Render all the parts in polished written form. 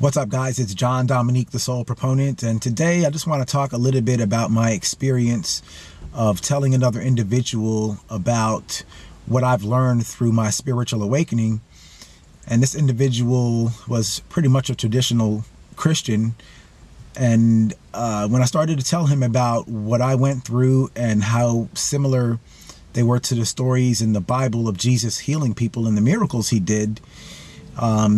What's up, guys? It's John Dominique, the Soul Proponent, and today I just want to talk a little bit about my experience of telling another individual about what I've learned through my spiritual awakening. And this individual was pretty much a traditional Christian, and when I started to tell him about what I went through and how similar they were to the stories in the Bible of Jesus healing people and the miracles he did,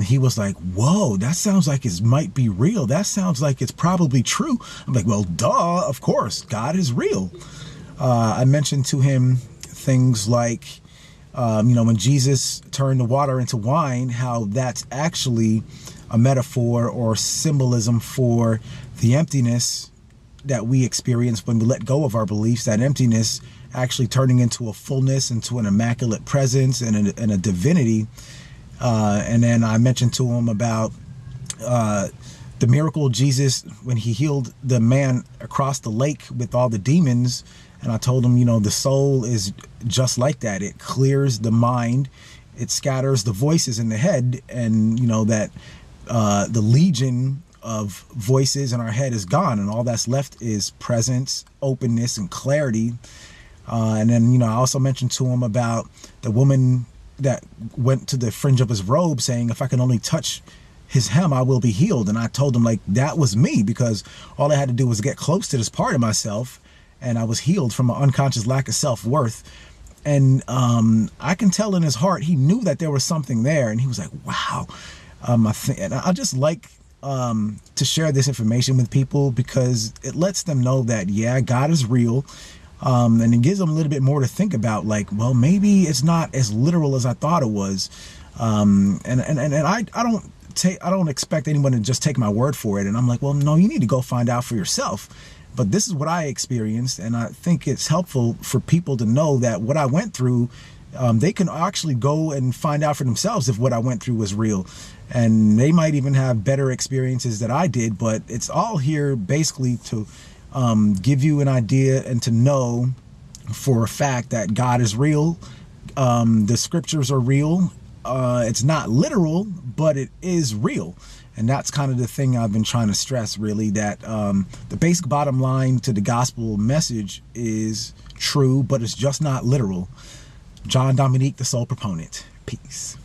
he was like, whoa, that sounds like it might be real. That sounds like it's probably true. I'm like, well, duh, of course, God is real. I mentioned to him things like, when Jesus turned the water into wine, how that's actually a metaphor or symbolism for the emptiness that we experience when we let go of our beliefs, that emptiness actually turning into a fullness, into an immaculate presence and a divinity. And then I mentioned to him about the miracle of Jesus when he healed the man across the lake with all the demons. And I told him, the soul is just like that. It clears the mind, it scatters the voices in the head, and that the legion of voices in our head is gone, and all that's left is presence, openness, and clarity. And then, I also mentioned to him about the woman that went to the fringe of his robe saying, if I can only touch his hem, I will be healed. And I told him, like, that was me, because all I had to do was get close to this part of myself and I was healed from an unconscious lack of self-worth. And I can tell in his heart, he knew that there was something there. And he was like, wow. And I just like to share this information with people, because it lets them know that, yeah, God is real. And it gives them a little bit more to think about, like, well, maybe it's not as literal as I thought it was. And I don't expect anyone to just take my word for it. And I'm like, well, no, you need to go find out for yourself. But this is what I experienced. And I think it's helpful for people to know that what I went through, they can actually go and find out for themselves if what I went through was real. And they might even have better experiences that I did, but it's all here basically to give you an idea and to know for a fact that God is real. The scriptures are real. It's not literal, but it is real. And that's kind of the thing I've been trying to stress, really, that the basic bottom line to the gospel message is true, but it's just not literal. John Dominique, the Soul Proponent. Peace.